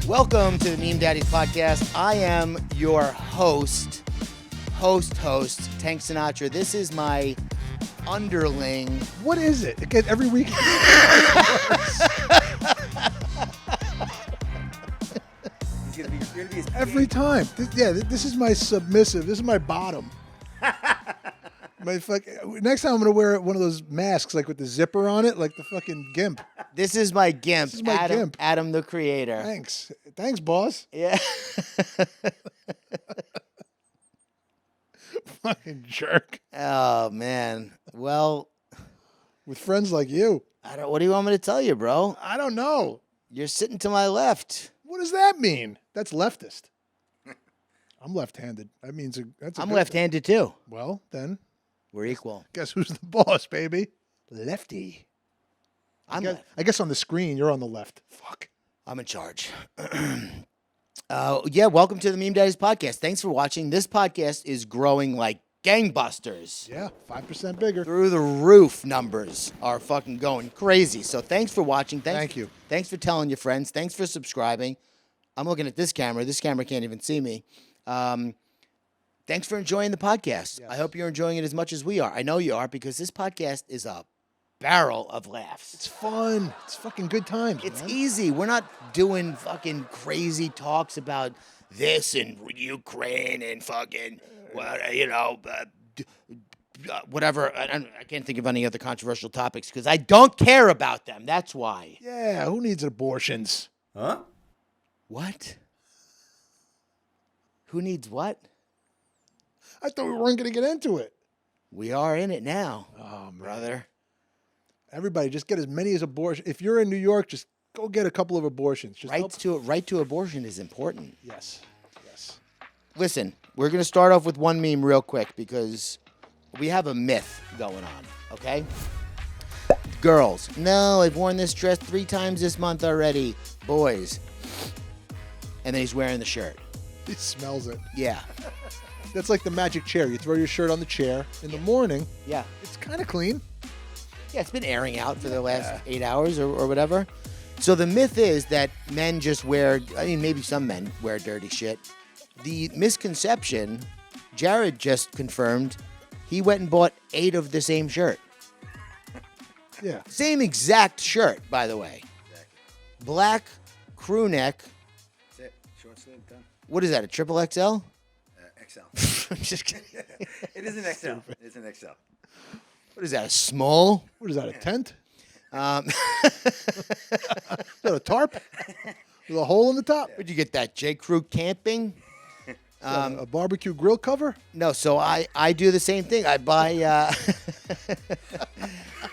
Welcome to the Meme Daddies podcast. I am your host, Tank Sinatra. This is my underling. What is it? Again, every week. Every time. This is my submissive. This is my bottom. Next time I'm gonna wear one of those masks, like with the zipper on it, like the fucking gimp. This is my gimp. This is my gimp. Adam, the creator. Thanks, boss. Yeah. Fucking jerk. Oh man. Well, with friends like you. What do you want me to tell you, bro? I don't know. You're sitting to my left. What does that mean? That's leftist. I'm left-handed. That means I'm left-handed too. Well, then we're equal. Guess who's the boss, baby? Lefty. I guess on the screen you're on the left. Fuck. I'm in charge. Welcome to the Meme Daddies podcast. Thanks for watching. This podcast is growing like gangbusters. Yeah, 5% bigger. Through the roof numbers are fucking going crazy. So thanks for watching. Thank you. Thanks for telling your friends. Thanks for subscribing. I'm looking at this camera. This camera can't even see me. Thanks for enjoying the podcast. Yes. I hope you're enjoying it as much as we are. I know you are because this podcast is a barrel of laughs. It's fun. It's fucking good times. It's man. easy. We're not doing fucking crazy talks about this and Ukraine and fucking, whatever. I can't think of any other controversial topics because I don't care about them. That's why. Yeah, who needs abortions? Huh? What? Who needs what? I thought we weren't going to get into it. We are in it now. Oh, man. Brother. Everybody, just get as many as abortions. If you're in New York, just go get a couple of abortions. Just Right to abortion is important. Yes. Listen, we're going to start off with one meme real quick because we have a myth going on, okay? Girls, no, I've worn this dress 3 times this month already. Boys. And then he's wearing the shirt. He smells it. Yeah. That's like the magic chair. You throw your shirt on the chair in the morning. Yeah. It's kind of clean. Yeah, it's been airing out for the last 8 hours or whatever. So the myth is that men just wear, maybe some men wear dirty shit. The misconception, Jared just confirmed, he went and bought 8 of the same shirt. Yeah. Same exact shirt, by the way. Exactly. Black crew neck. That's it. Short sleeve, done. What is that, a triple XL? XL. I'm just kidding. It is an XL. It's an XL. What is that, a small? What is that, a tent? Is that a tarp? With a hole in the top? Where'd you get that, J. Crew camping? A barbecue grill cover? No, so I do the same thing. I buy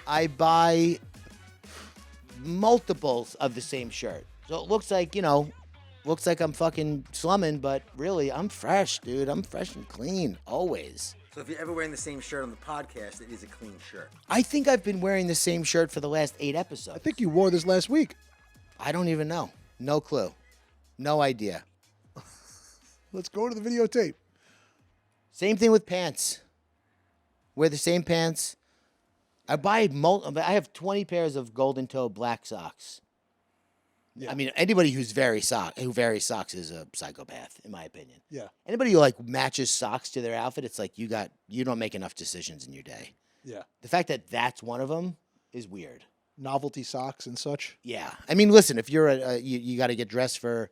I buy multiples of the same shirt. So it looks like, I'm fucking slumming, but really I'm fresh, dude. I'm fresh and clean always. So if you're ever wearing the same shirt on the podcast, it is a clean shirt. I think I've been wearing the same shirt for the last 8 episodes. I think you wore this last week. I don't even know. No clue. No idea. Let's go to the videotape. Same thing with pants. Wear the same pants. I have 20 pairs of golden toe black socks. Yeah. I mean, anybody who varies socks is a psychopath, in my opinion. Yeah. Anybody who matches socks to their outfit, it's like you don't make enough decisions in your day. Yeah. The fact that that's one of them is weird. Novelty socks and such. Yeah. I mean, listen, if you're you got to get dressed for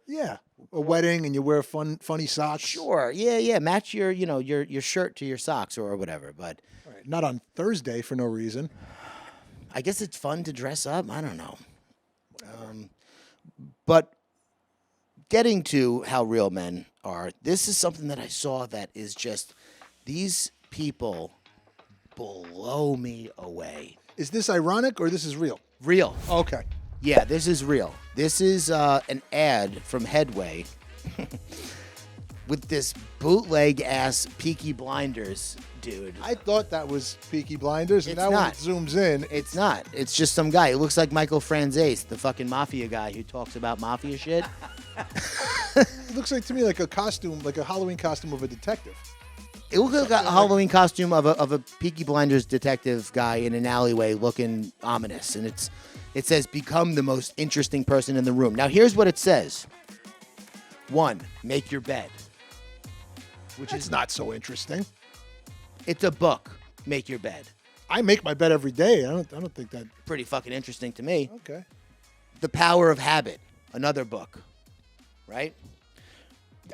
a wedding and you wear funny socks. Sure. Yeah. Match your shirt to your socks or whatever. But Right. Not on Thursday for no reason. I guess it's fun to dress up. I don't know. But getting to how real men are, this is something that I saw that is just, these people blow me away. Is this ironic or this is real? Real. Okay. Yeah, this is real. This is an ad from Headway with this bootleg-ass Peaky Blinders dude. I thought that was Peaky Blinders, and It's now not. when it zooms in, It's not. It's just some guy. It looks like Michael Franzese, the fucking mafia guy who talks about mafia shit. it looks like to me like a costume, like a Halloween costume of a detective. It looks like a Halloween costume of a Peaky Blinders detective guy in an alleyway looking ominous. And it says, become the most interesting person in the room. Now, here's what it says. 1, make your bed. Which It's is not so interesting. It's a book. Make your bed. I make my bed every day. I don't think that. Pretty fucking interesting to me. Okay. The Power of Habit. Another book. Right?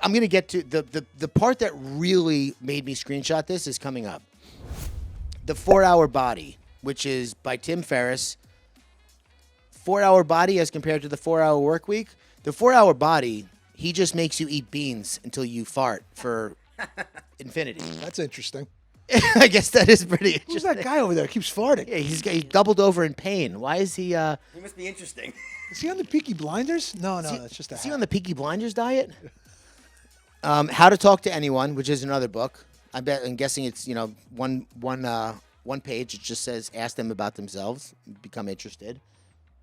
I'm going to get to the part that really made me screenshot this is coming up. The 4-Hour Body, which is by Tim Ferriss. 4-Hour Body as compared to the 4-Hour Work Week. The 4-Hour Body, he just makes you eat beans until you fart for infinity. That's interesting. I guess that is pretty interesting. Who's that guy over there? Keeps farting. Yeah, he doubled over in pain. Why is he? He must be interesting. Is he on the Peaky Blinders? No, that's just a Is he hat. on the Peaky Blinders diet? How to Talk to Anyone, which is another book. I'm guessing it's one page. It just says ask them about themselves. Become interested.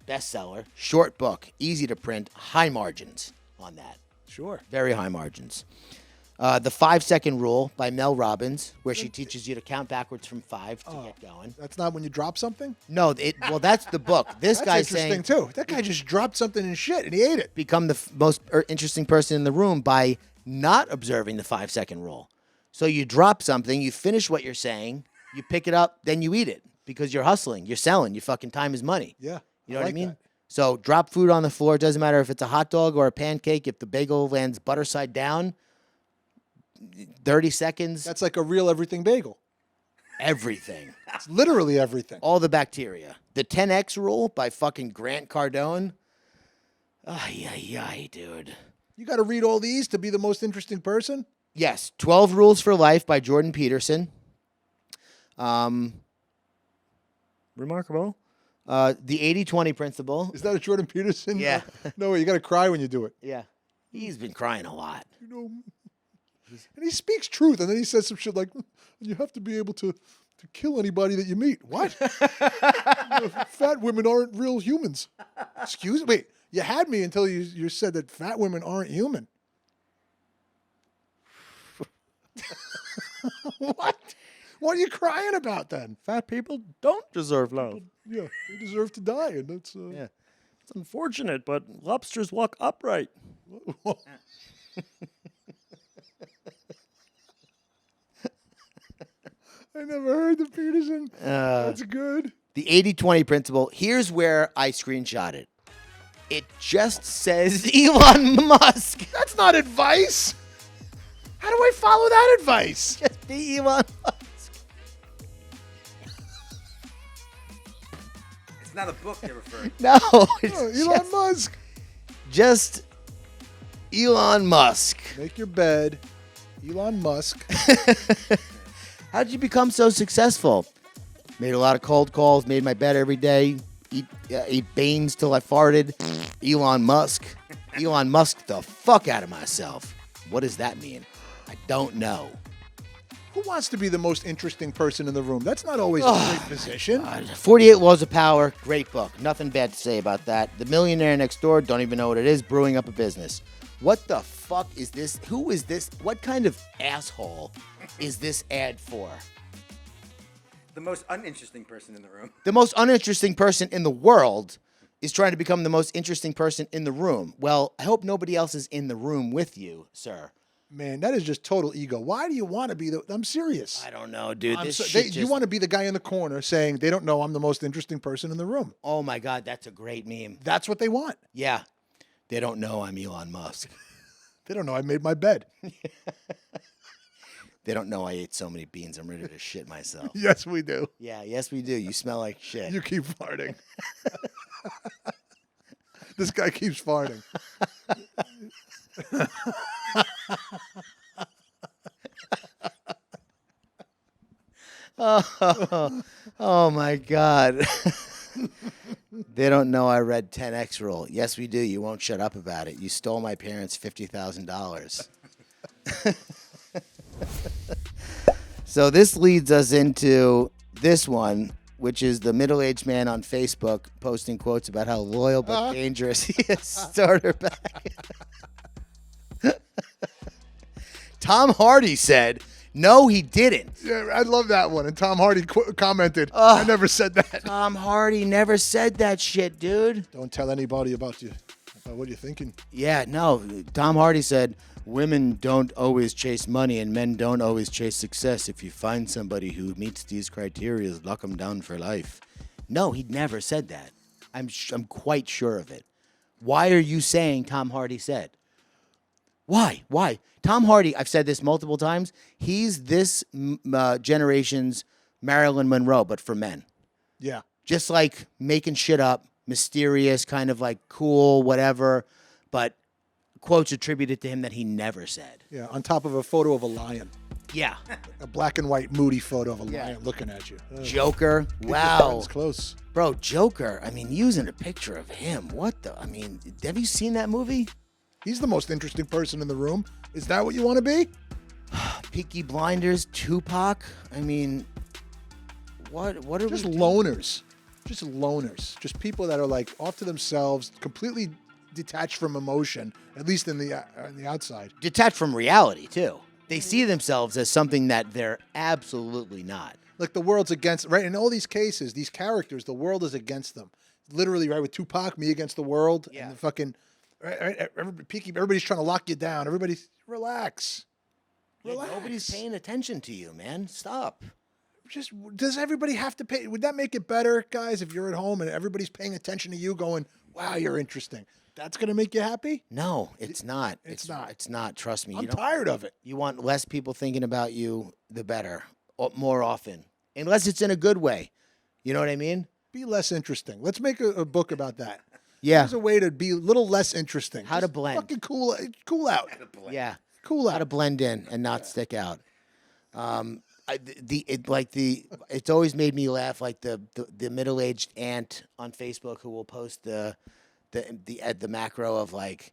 Bestseller. Short book. Easy to print. High margins on that. Sure. Very high margins. The 5-Second Rule by Mel Robbins, where she teaches you to count backwards from 5 to get going. That's not when you drop something? No, well, that's the book. This That's guy's interesting, saying too. That guy just dropped something in shit, and he ate it. become the most interesting person in the room by not observing the 5-second rule. So you drop something, you finish what you're saying, you pick it up, then you eat it because you're hustling, you're selling, your fucking time is money. Yeah. You know what I like mean? that. So drop food on the floor. It doesn't matter if it's a hot dog or a pancake. If the bagel lands butter side down, 30 seconds, That's like a real everything bagel. everything. It's literally everything. All the bacteria. The 10X rule by fucking Grant Cardone. Ay, dude. You got to read all these to be the most interesting person? Yes, 12 Rules for Life by Jordan Peterson. Remarkable. The 80-20 principle. Is that a Jordan Peterson? Yeah. No, you got to cry when you do it. Yeah. He's been crying a lot. You know, and he speaks truth, and then he says some shit like, "You have to be able to kill anybody that you meet." What? Fat women aren't real humans. Excuse me. Wait, you had me until you said that fat women aren't human. What? What are you crying about then? Fat people don't deserve love. Yeah, they deserve to die, and that's Yeah. It's unfortunate, but lobsters walk upright. I never heard the Peterson. That's good. The 80-20 principle. Here's where I screenshot it. It just says Elon Musk. That's not advice. How do I follow that advice? Just be Elon Musk. It's not a book you're referring to. No, it's Elon Musk. just Elon Musk. Make your bed. Elon Musk. How'd you become so successful? Made a lot of cold calls, made my bed every day, ate beans till I farted. Elon Musk. Elon Musk the fuck out of myself. What does that mean? I don't know. Who wants to be the most interesting person in the room? That's not always a great position. 48 Laws of Power, great book. Nothing bad to say about that. The Millionaire Next Door, don't even know what it is, brewing up a business. What the fuck is this? Who is this? What kind of asshole is this ad for? The most uninteresting person in the room. The most uninteresting person in the world is trying to become the most interesting person in the room. Well, I hope nobody else is in the room with you, sir. Man, that is just total ego. Why do you want to be the... I'm serious. I don't know, dude. You want to be the guy in the corner saying, they don't know I'm the most interesting person in the room. Oh, my God, that's a great meme. That's what they want. Yeah. They don't know I'm Elon Musk. They don't know I made my bed. They don't know I ate so many beans I'm ready to shit myself. Yes, we do. Yeah, yes, we do. You smell like shit. You keep farting. This guy keeps farting. Oh my God. They don't know I read 10X rule. Yes, we do. You won't shut up about it. You stole my parents' $50,000. So this leads us into this one, which is the middle-aged man on Facebook posting quotes about how loyal but dangerous he is. Starter pack. Tom Hardy said, no, he didn't. Yeah, I love that one. And Tom Hardy commented, I never said that. Tom Hardy never said that shit, dude. Don't tell anybody about What are you thinking? Yeah, no. Tom Hardy said, women don't always chase money and men don't always chase success. If you find somebody who meets these criteria, lock them down for life. No, he never said that. I'm quite sure of it. Why are you saying Tom Hardy said? Why? Why? Tom Hardy, I've said this multiple times, he's this generation's Marilyn Monroe, but for men. Yeah. Just like making shit up, mysterious, kind of like cool, whatever, but quotes attributed to him that he never said. Yeah, on top of a photo of a lion. Yeah. A black and white moody photo of a Yeah. lion looking at you. Joker. Think your Wow. friend's close. Bro, Joker. I mean, using a picture of him. What the? I mean, have you seen that movie? He's the most interesting person in the room. Is that what you want to be? Peaky Blinders, Tupac. I mean, what are Just we doing? loners. Just loners. Just people that are like off to themselves, completely detached from emotion, at least in the outside. Detached from reality, too. They see themselves as something that they're absolutely not. Like the world's against, right? In all these cases, these characters, the world is against them. Literally, right? With Tupac, me against the world. Yeah. And the fucking, right? Everybody's trying to lock you down. Everybody's, relax. Relax. Yeah, nobody's paying attention to you, man. Stop. Just, does everybody have to pay? Would that make it better, guys, if you're at home and everybody's paying attention to you going, wow, you're interesting? That's going to make you happy? No, it's not. It's not. It's not. Trust me. I'm tired of it. You want less people thinking about you, the better, more often. Unless it's in a good way. You know what I mean? Be less interesting. Let's make a book about that. Yeah. There's a way to be a little less interesting. How to Just blend. Fucking cool out. Yeah. Cool How to out. blend in and not stick out. It's always made me laugh. Like the middle-aged aunt on Facebook who will post the macro of like,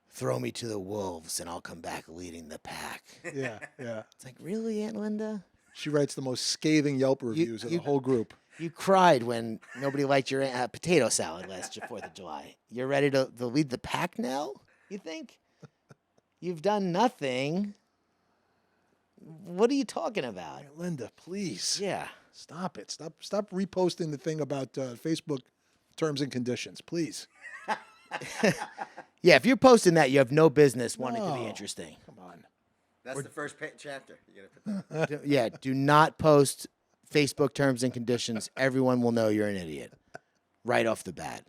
throw me to the wolves and I'll come back leading the pack. Yeah, yeah. It's like, really, Aunt Linda? She writes the most scathing Yelp reviews of the whole group. You cried when nobody liked your potato salad last 4th of July. You're ready to lead the pack now, you think? You've done nothing. What are you talking about? Linda, please. Yeah. Stop it. Stop reposting the thing about Facebook terms and conditions, please. Yeah, if you're posting that, you have no business wanting to be No. interesting. Come on. That's the first chapter. You gotta put that. Yeah, do not post Facebook terms and conditions. Everyone will know you're an idiot right off the bat.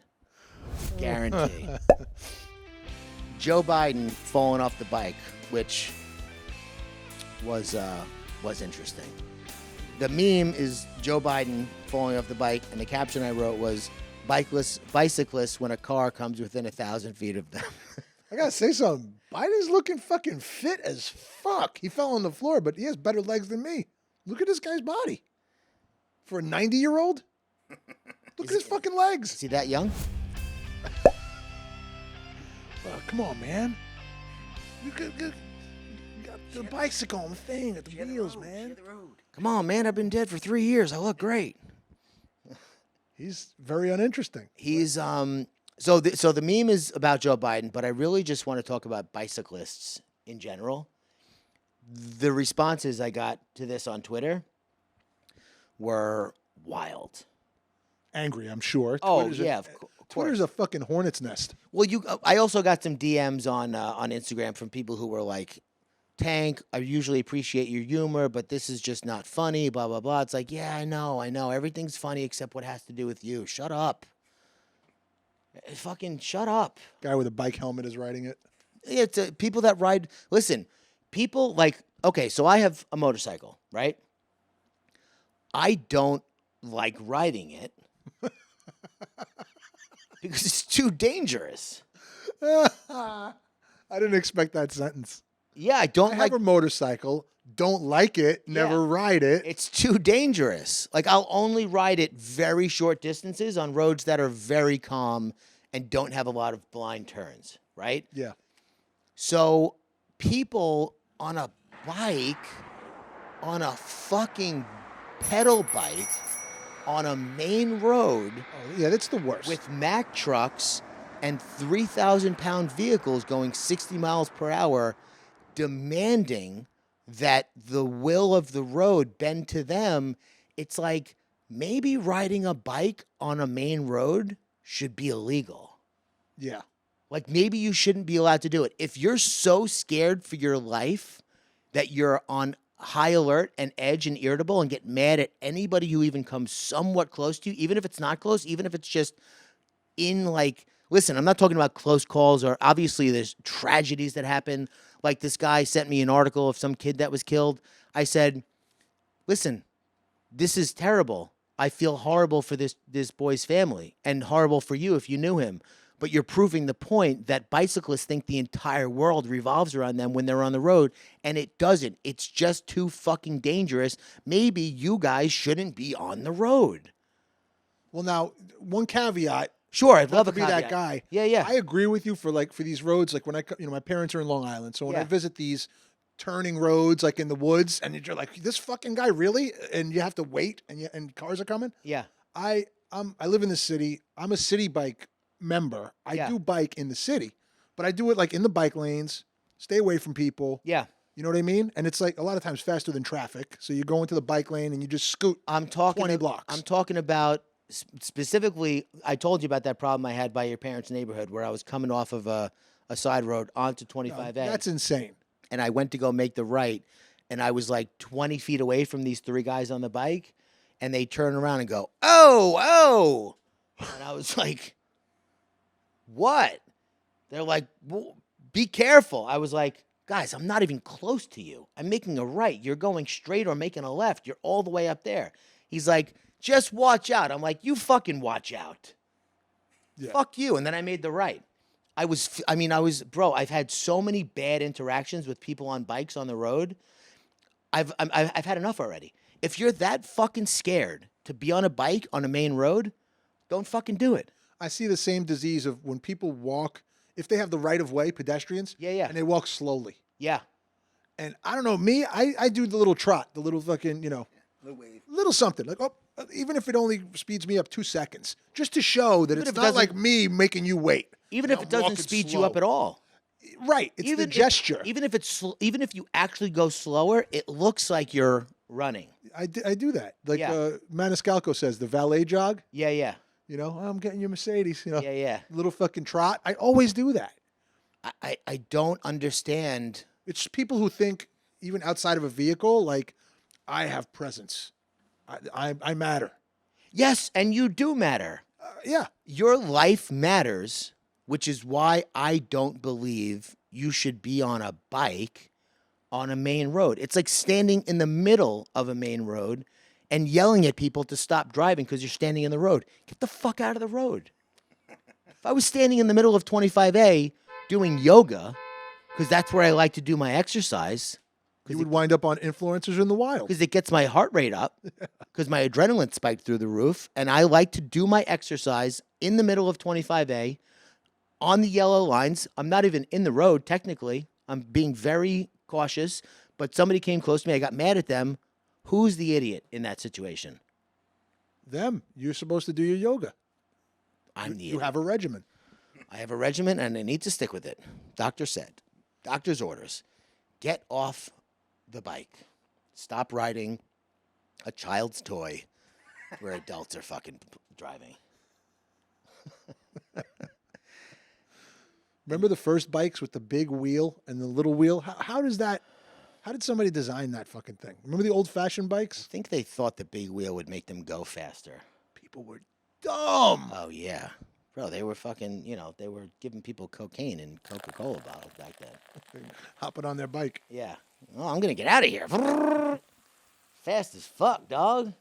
Guarantee. Joe Biden falling off the bike, which was interesting. The meme is Joe Biden falling off the bike, and the caption I wrote was, bicyclists when a car comes within 1,000 feet of them. I gotta say something. Biden's looking fucking fit as fuck. He fell on the floor, but he has better legs than me. Look at this guy's body. For a 90-year-old? Look at his fucking legs. Is he that young? Come on, man. You got the bicycle and the thing at the wheels, man. Come on, man. I've been dead for 3 years. I look great. He's very uninteresting. He's so the meme is about Joe Biden, but I really just want to talk about bicyclists in general. The responses I got to this on Twitter were wild. Angry, I'm sure. Oh, Twitter's yeah, of course. Twitter's a fucking hornet's nest. Well, I also got some DMs on Instagram from people who were like, Tank, I usually appreciate your humor, but this is just not funny, blah, blah, blah. It's like, yeah, I know. Everything's funny except what has to do with you. Shut up. Fucking shut up. Guy with a bike helmet is writing it. It's people that ride. Listen, people like, okay, so I have a motorcycle, right? I don't like riding it because it's too dangerous. I didn't expect that sentence. Yeah, I don't I like have a motorcycle, don't like it, never Yeah. ride it. It's too dangerous. Like, I'll only ride it very short distances on roads that are very calm and don't have a lot of blind turns, right? Yeah. So people on a bike, on a fucking pedal bike, on a main road Oh, yeah, that's the worst. with Mack trucks and 3,000-pound vehicles going 60 miles per hour, demanding that the will of the road bend to them. It's like, maybe riding a bike on a main road should be illegal. Yeah. Like, maybe you shouldn't be allowed to do it. If you're so scared for your life that you're on high alert and edge and irritable and get mad at anybody who even comes somewhat close to you, even if it's not close, even if it's just in like, listen, I'm not talking about close calls, or obviously there's tragedies that happen. Like, this guy sent me an article of some kid that was killed. I said, listen, this is terrible. I feel horrible for this boy's family, and horrible for you if you knew him. But you're proving the point that bicyclists think the entire world revolves around them when they're on the road, and it doesn't. It's just too fucking dangerous. Maybe you guys shouldn't be on the road. Well, now, one caveat. Sure, I'd Not love to a be caveat. that guy. Yeah. I agree with you for these roads. Like when my parents are in Long Island, so when I Yeah. visit these turning roads, like in the woods, and you're like, this fucking guy really, and you have to wait, and cars are coming. Yeah. I live in the city. I'm a city bike member. I Yeah. do bike in the city, but I do it like in the bike lanes. Stay away from people. Yeah. You know what I mean? And it's like a lot of times faster than traffic. So you go into the bike lane and you just scoot. I'm talking 20 blocks. I'm talking about specifically. I told you about that problem I had by your parents' neighborhood where I was coming off of a side road onto 25A. That's insane. And I went to go make the right, and I was like 20 feet away from these three guys on the bike, and they turn around and go, "Oh!" And I was like, "What?" They're like, well, "Be careful." I was like, "Guys, I'm not even close to you. I'm making a right. You're going straight or making a left. You're all the way up there." He's like, "Just watch out." I'm like, "You fucking watch out. Yeah. Fuck you." And then I made the right. Bro, I've had so many bad interactions with people on bikes on the road. I've had enough already. If you're that fucking scared to be on a bike on a main road, don't fucking do it. I see the same disease of when people walk, if they have the right of way, pedestrians, Yeah. and they walk slowly. Yeah. And I don't know, me, I do the little trot, the little fucking, Little wave. little something. Like, oh, even if it only speeds me up 2 seconds, just to show that Even it's if it not doesn't- like me making you wait. Even You if know, it doesn't walking speed you slow. up at all. Right. It's the gesture. Even if you actually go slower, it looks like you're running. I do that. Like Yeah. Maniscalco says, the valet jog. Yeah. You know, I'm getting your Mercedes. You know, Yeah. little fucking trot. I always do that. I don't understand. It's people who think even outside of a vehicle, like I have presence. I matter. Yes, and you do matter. Yeah. Your life matters, which is why I don't believe you should be on a bike on a main road. It's like standing in the middle of a main road and yelling at people to stop driving because you're standing in the road. Get the fuck out of the road. If I was standing in the middle of 25A doing yoga, because that's where I like to do my exercise, You would wind up on influencers in the wild. because it gets my heart rate up, because my adrenaline spiked through the roof, and I like to do my exercise in the middle of 25A on the yellow lines. I'm not even in the road, technically. I'm being very cautious, but somebody came close to me. I got mad at them. Who's the idiot in that situation? Them. You're supposed to do your yoga. I'm the You idiot. have a regimen. I have a regimen, and I need to stick with it. Doctor said, doctor's orders, get off the bike. Stop riding a child's toy where adults are fucking driving. Remember the first bikes with the big wheel and the little wheel? How did somebody design that fucking thing? Remember the old fashioned I bikes? think they thought the big wheel would make them go faster. People were dumb. Oh, yeah. Bro, they were fucking, they were giving people cocaine in Coca-Cola bottles back then. Hopping on their bike. Yeah. Oh, I'm going to get out of here. Fast as fuck, dog.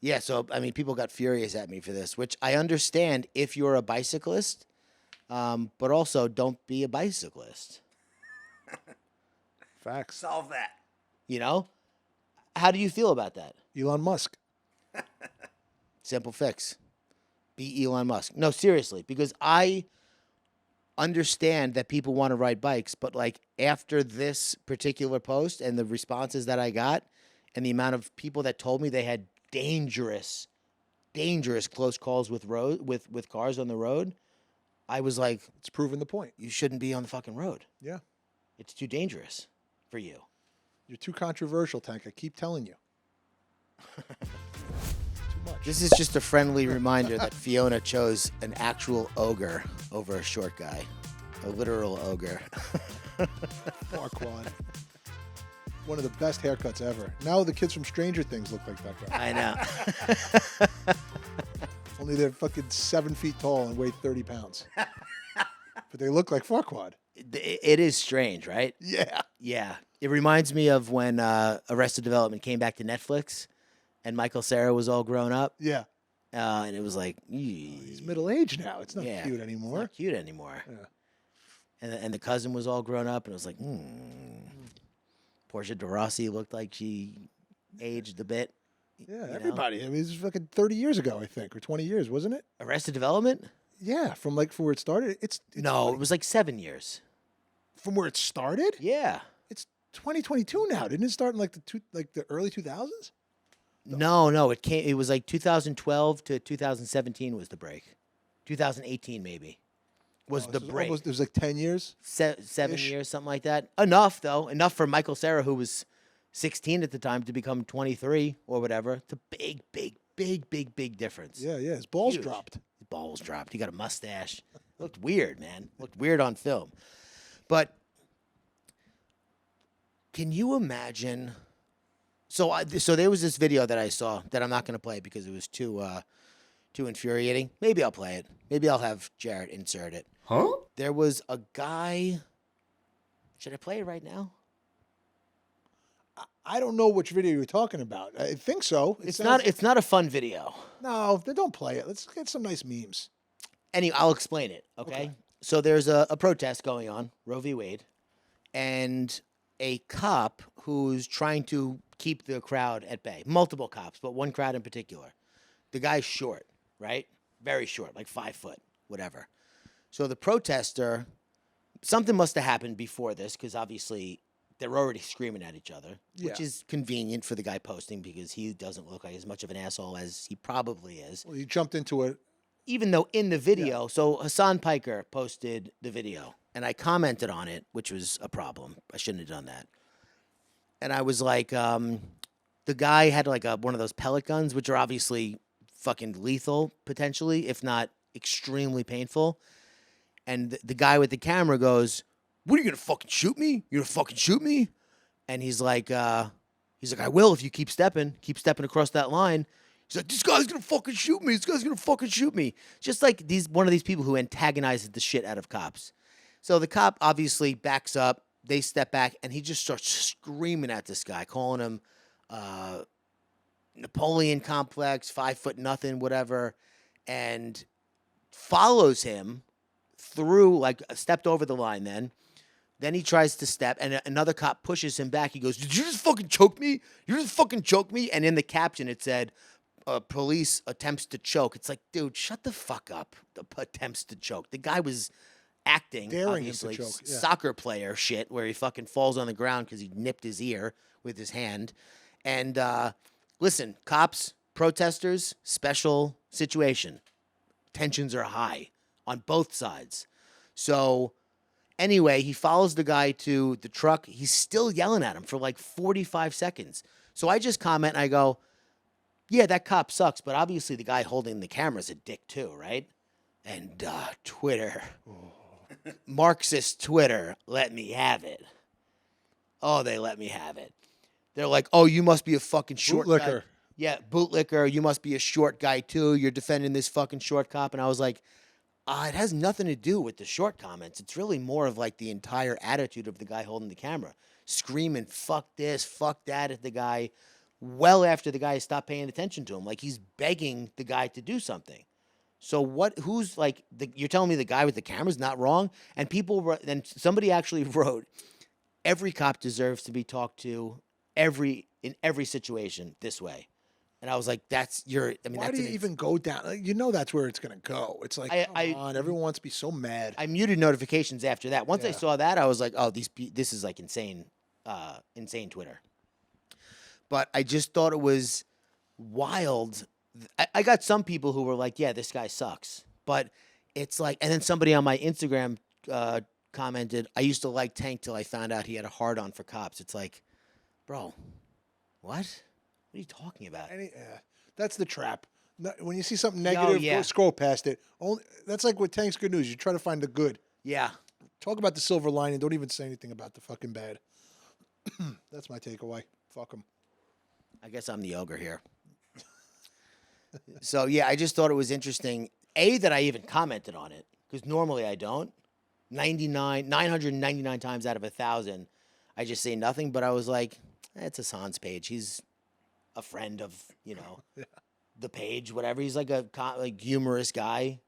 Yeah, so, people got furious at me for this, which I understand if you're a bicyclist, but also don't be a bicyclist. Facts. Solve that. How do you feel about that? Elon Musk. Simple fix. Be Elon Musk. No, seriously, because I understand that people want to ride bikes, but like after this particular post and the responses that I got and the amount of people that told me they had dangerous close calls with cars on the road, I was like, It's proven the point. you shouldn't be on the fucking road. Yeah. It's too dangerous for you. You're too controversial, Tank. I keep telling you. too much. This is just a friendly reminder that Fiona chose an actual ogre over a short guy. A literal ogre. Farquaad. One of the best haircuts ever. Now the kids from Stranger Things look like that guy. I know. Only they're fucking 7 feet tall and weigh 30 pounds. But they look like Farquaad. It is strange, right? Yeah. Yeah. It reminds me of when Arrested Development came back to Netflix and Michael Cera was all grown up. Yeah. And it was like, He's middle-aged now. It's not cute anymore. It's not cute anymore. Yeah. And the cousin was all grown up, and it was like, Portia de Rossi looked like she aged a bit. Yeah, everybody. I mean, this was fucking 30 years ago, I think, or 20 years, wasn't it? Arrested Development? Yeah, from where it started. It's No, funny. it was like 7 years. From where it started. Yeah. It's 2022 now. Didn't it start in the early 2000s? No. It was like 2012 to 2017 was the break. 2018 maybe was the break. It was like 10 years. 7 Ish. years, something like that. Enough though. Enough for Michael Cera, who was 16 at the time, to become 23 or whatever. It's a big difference. Yeah. His balls Huge. dropped. His balls dropped. He got a mustache. Looked weird, man. Looked weird on film. But can you imagine? So there was this video that I saw that I'm not going to play because it was too infuriating. Maybe I'll play it. Maybe I'll have Jared insert it. Huh? There was a guy. Should I play it right now? I don't know which video you're talking about. I think so. It's not a fun video. No, they don't play it. Let's get some nice memes. Anyway, I'll explain it. Okay. So there's a protest going on, Roe v. Wade, and a cop who's trying to keep the crowd at bay. Multiple cops, but one crowd in particular. The guy's short, right? Very short, like 5 foot, whatever. So the protester, something must have happened before this, because obviously they're already screaming at each other, which Yeah. is convenient for the guy posting because he doesn't look like as much of an asshole as he probably is. Well, you jumped into it. Even though in the video, so Hassan Piker posted the video, and I commented on it, which was a problem. I shouldn't have done that. And I was like, the guy had like one of those pellet guns, which are obviously fucking lethal, potentially, if not extremely painful. And the guy with the camera goes, "What, are you gonna fucking shoot me? You gonna fucking shoot me?" And he's like, "I will if you keep stepping across that line." He's like, "This guy's gonna fucking shoot me. This guy's gonna fucking shoot me." Just like one of these people who antagonizes the shit out of cops. So the cop obviously backs up. They step back, and he just starts screaming at this guy, calling him Napoleon complex, 5 foot nothing, whatever, and follows him through, like, stepped over the line then. Then he tries to step, and another cop pushes him back. He goes, "Did you just fucking choke me? You just fucking choke me?" And in the caption, it said, "Police attempts to choke." It's like, dude, shut the fuck up. The attempts to choke. The guy was acting, Daring him to obviously, choke, yeah. soccer player shit, where he fucking falls on the ground because he nipped his ear with his hand. And listen, cops, protesters, special situation. Tensions are high on both sides. So anyway, he follows the guy to the truck. He's still yelling at him for like 45 seconds. So I just comment and I go, "Yeah, that cop sucks, but obviously the guy holding the camera's a dick too, right?" And Twitter, Marxist Twitter, let me have it. Oh, they let me have it. They're like, "Oh, you must be a fucking short Bootlicker. guy." Yeah, bootlicker. You must be a short guy too. You're defending this fucking short cop. And I was like, it has nothing to do with the short comments. It's really more of like the entire attitude of the guy holding the camera, screaming, "Fuck this, fuck that" at the guy, well after the guy stopped paying attention to him. Like he's begging the guy to do something. So who's like, you're telling me the guy with the camera's not wrong? And then somebody actually wrote, "Every cop deserves to be talked to in every situation this way." And I was like, Why that's do you even go down? Like, that's where it's going to go. It's like, come on, everyone wants to be so mad. I muted notifications after that. Once I Yeah. saw that, I was like, "Oh, this is like insane Twitter." But I just thought it was wild. I got some people who were like, "Yeah, this guy sucks," but it's like, and then somebody on my Instagram commented, "I used to like Tank till I found out he had a hard-on for cops." It's like, bro, what? What are you talking about? That's the trap. When you see something negative, yeah. go scroll past it. That's like with Tank's Good News. You try to find the good. Yeah. Talk about the silver lining. Don't even say anything about the fucking bad. That's my takeaway. Fuck them. I guess I'm the ogre here. So, yeah, I just thought it was interesting, that I even commented on it, because normally I don't. 999 times out of 1,000, I just say nothing, but I was like, it's Hassan's page. He's a friend of, the page, whatever. He's like a humorous guy,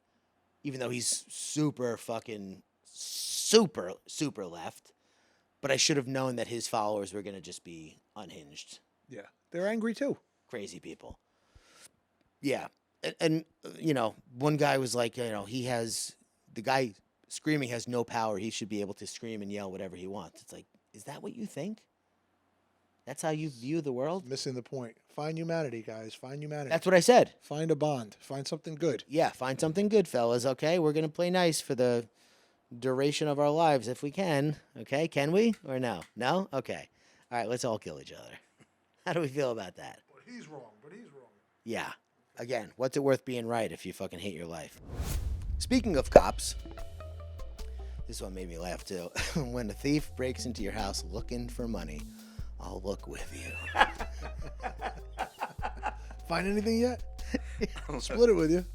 even though he's super left. But I should have known that his followers were going to just be unhinged. Yeah. They're angry too. Crazy people. Yeah. And one guy was like, the guy screaming has no power. He should be able to scream and yell whatever he wants. It's like, is that what you think? That's how you view the world? Missing the point. Find humanity, guys. Find humanity. That's what I said. Find a bond. Find something good. Yeah, find something good, fellas. Okay, we're going to play nice for the duration of our lives if we can. Okay, can we or no? No? Okay. All right, let's all kill each other. How do we feel about that? But he's wrong. Yeah. Again, what's it worth being right if you fucking hate your life? Speaking of cops, this one made me laugh too. When a thief breaks into your house looking for money, I'll look with you. Find anything yet? I'll split it with you.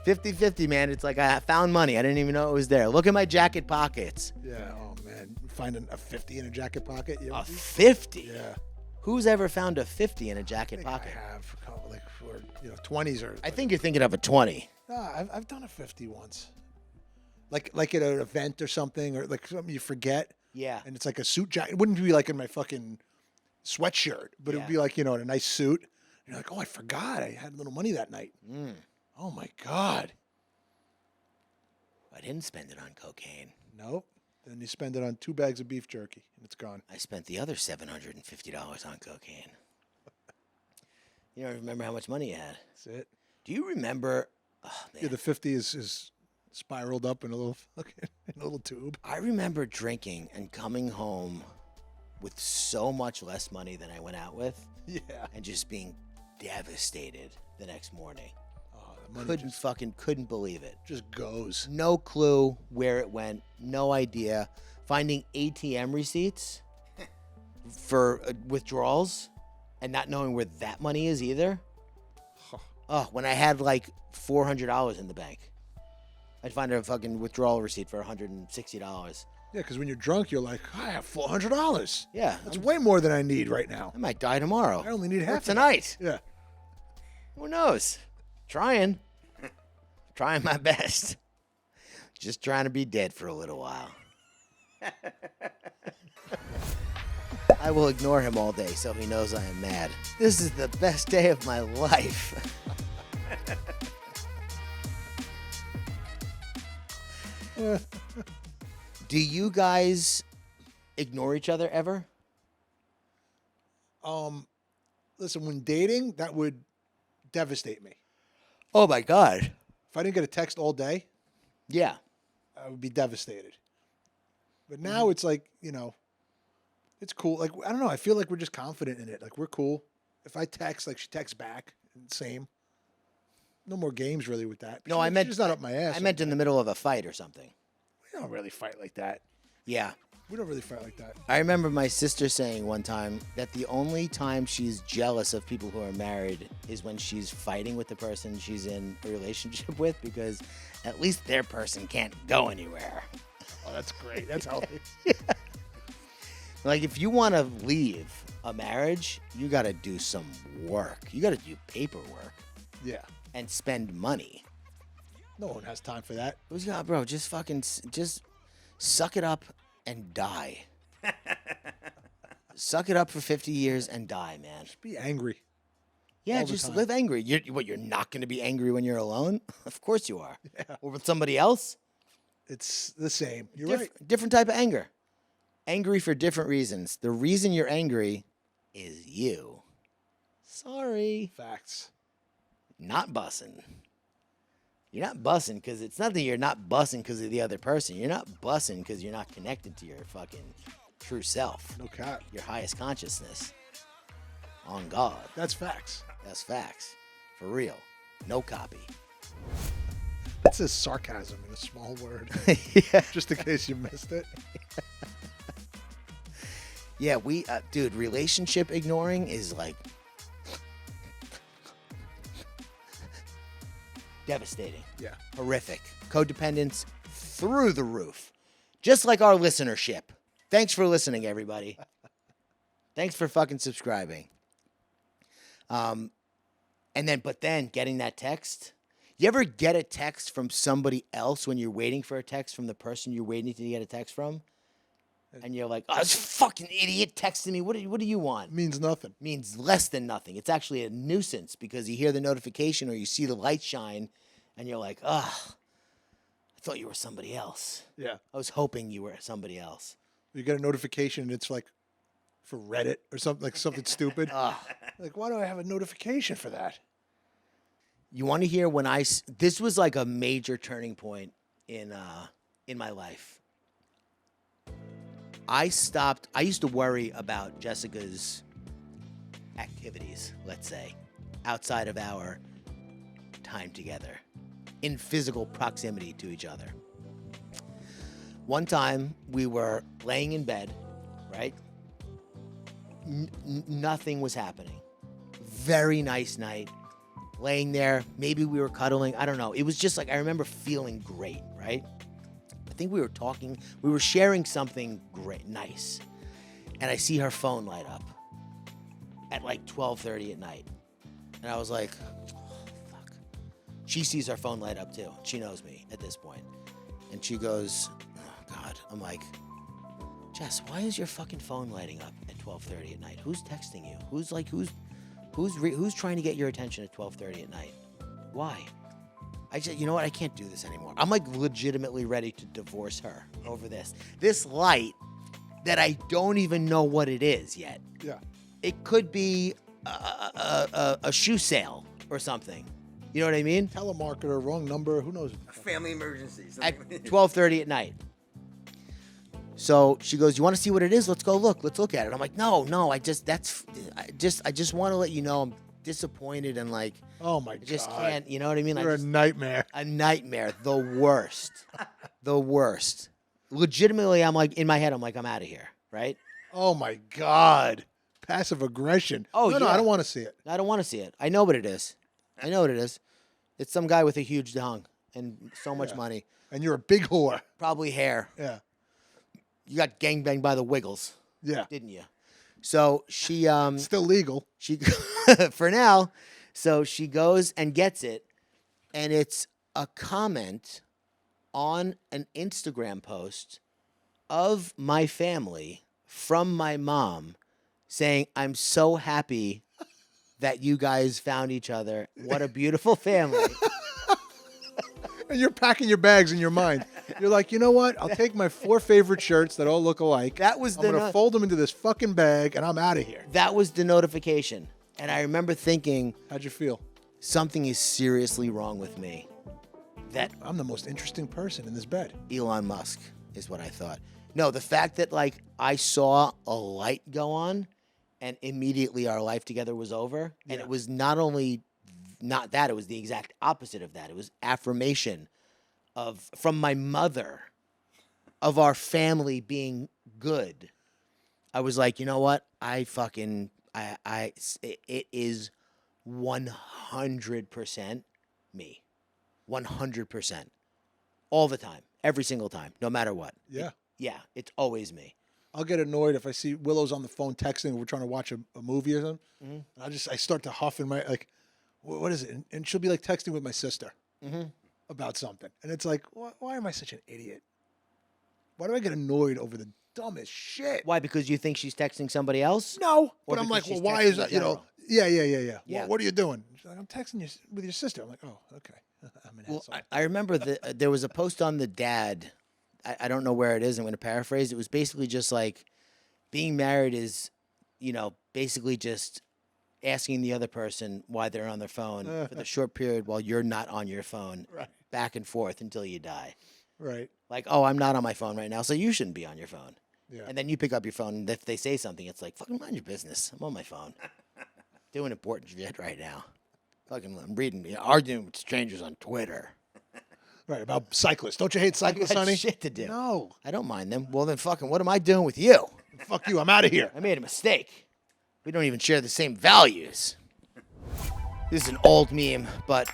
50-50, man. It's like I found money. I didn't even know it was there. Look at my jacket pockets. Yeah. Oh man, finding a 50 in a jacket pocket. A 50? Yeah. Who's ever found a 50 in a jacket pocket? I have, like, or 20s or. I think you're thinking of a 20. Nah, I've done a 50 once. Like at an event or something, or like something you forget. Yeah. And it's like a suit jacket. It wouldn't be like in my fucking sweatshirt, but it would be like, in a nice suit. And you're like, oh, I forgot. I had a little money that night. Oh, my God. I didn't spend it on cocaine. Nope. Then you spend it on 2 bags of beef jerky, and it's gone. I spent the other $750 on cocaine. You don't remember how much money you had. That's it. Do you remember? Oh, man. Yeah, the 50 is spiraled up in a little tube. I remember drinking and coming home with so much less money than I went out with. Yeah. And just being devastated the next morning. Oh, the money Couldn't believe it. just goes. No clue where it went. No idea. Finding ATM receipts for withdrawals and not knowing where that money is either. Oh, when I had like $400 in the bank, I'd find a fucking withdrawal receipt for $160. Yeah, because when you're drunk, you're like, I have $400. Yeah. That's way more than I need right now. I might die tomorrow. I only need half of that. tonight. Yeah. Who knows? Trying my best. Just trying to be dead for a little while. I will ignore him all day so he knows I am mad. This is the best day of my life. Do you guys ignore each other ever? Listen, when dating, that would devastate me. Oh my God. If I didn't get a text all day, Yeah. I would be devastated. But now it's like, it's cool. Like, I don't know. I feel like we're just confident in it. Like, we're cool. If I text, like, she texts back. Same. No more games really with that. No, I meant she's not up my ass. I meant in the middle of a fight or something. We don't really fight like that. Yeah. We don't really fight like that. I remember my sister saying one time that the only time she's jealous of people who are married is when she's fighting with the person she's in a relationship with, because at least their person can't go anywhere. Oh, that's great. That's healthy. Like, if you want to leave a marriage, you got to do some work. You got to do paperwork Yeah. and spend money. No one has time for that. Who's got, bro? Just suck it up and die. Suck it up for 50 years and die, man. Just be angry. Yeah, all the just time. live angry. You're not going to be angry when you're alone? Of course you are. Yeah. Or with somebody else? It's the same. You're right. Different type of anger. Angry for different reasons. The reason you're angry is you. Sorry. Facts. Not bussing. You're not bussing because it's not that you're not bussing because of the other person. You're not bussing because you're not connected to your fucking true self. No cap. Your highest consciousness. On God. That's facts. That's facts. For real. No copy. That says sarcasm in a small word, Yeah. just in case you missed it. Yeah, dude, relationship ignoring is like devastating. Yeah. Horrific. Codependence through the roof. Just like our listenership. Thanks for listening, everybody. Thanks for fucking subscribing. But then getting that text. You ever get a text from somebody else when you're waiting for a text from the person you're waiting to get a text from? And you're like, oh, this fucking idiot texting me. What do you want? Means nothing. Means less than nothing. It's actually a nuisance because you hear the notification or you see the light shine and you're like, ugh, I thought you were somebody else. Yeah. I was hoping you were somebody else. You get a notification and it's like for Reddit or something, like something stupid. Like, why do I have a notification for that? You want to hear when this was like a major turning point in my life. I used to worry about Jessica's activities, let's say, outside of our time together, in physical proximity to each other. One time we were laying in bed, right? Nothing was happening. Very nice night. Laying there, maybe we were cuddling. I don't know. It was just like, I remember feeling great, right? I think we were talking, we were sharing something great, nice. And I see her phone light up at like 12:30 at night. And I was like, oh, fuck. She sees her phone light up too. She knows me at this point. And she goes, oh God. I'm like, Jess, why is your fucking phone lighting up at 12:30 at night? Who's texting you? Who's trying to get your attention at 12:30 at night? Why? You know what? I can't do this anymore. I'm like legitimately ready to divorce her over this. This light that I don't even know what it is yet. Yeah. It could be a shoe sale or something. You know what I mean? Telemarketer, wrong number. Who knows? A family emergency. At 12:30 at night. So she goes, "You want to see what it is? Let's go look. Let's look at it." I'm like, "No. I just want to let you know I'm disappointed and like, Oh my I just God. can't. You know what I mean? You're a nightmare. A nightmare. The worst. The worst. Legitimately, I'm like in my head. I'm like, I'm out of here. Right? Oh my God. Passive aggression. Oh, no, yeah. I don't want to see it. I don't want to see it. I know what it is. It's some guy with a huge dong and so much money. And you're a big whore. Probably hair. Yeah. You got gangbanged by the Wiggles, Yeah. didn't you? So she Still legal. She for now. So she goes and gets it, and it's a comment on an Instagram post of my family from my mom saying, "I'm so happy that you guys found each other. What a beautiful family." And you're packing your bags in your mind. You're like, you know what? I'll take my 4 favorite shirts that all look alike. That was I'm going to fold them into this fucking bag, and I'm out of here. That was the notification. And I remember thinking, How'd you feel? something is seriously wrong with me. That I'm the most interesting person in this bed. Elon Musk is what I thought. No, the fact that like I saw a light go on and immediately our life together was over. And Yeah. it was not that, it was the exact opposite of that. It was affirmation from my mother of our family being good. I was like, you know what? It is 100% me. 100%. All the time. Every single time. No matter what. Yeah. It's always me. I'll get annoyed if I see Willow's on the phone texting. We're trying to watch a movie or something. Mm-hmm. And I start to huff in my, like, what is it? And she'll be like texting with my sister about something. And it's like, why am I such an idiot? Why do I get annoyed over the dumbest shit? Why? Because you think she's texting somebody else? No. Or But I'm because like, she's well, why texting is that? in You know, general? yeah. Yeah. What are you doing? She's like, I'm texting you with your sister. I'm like, oh, okay. I'm an Well, asshole. I remember there was a post on the dad. I don't know where it is. I'm going to paraphrase. It was basically just like being married is, basically just asking the other person why they're on their phone for the short period while you're not on your phone, Right. back and forth until you die. Right. Like, oh, I'm not on my phone right now, so you shouldn't be on your phone. Yeah. And then you pick up your phone, and if they say something, it's like, fucking mind your business. I'm on my phone. Doing important shit right now. Fucking, I'm reading, arguing with strangers on Twitter. Right, about cyclists. Don't you hate cyclists, Got honey? shit to do. No. I don't mind them. Well, then fucking, what am I doing with you? Fuck you. I'm out of here. I made a mistake. We don't even share the same values. This is an old meme, but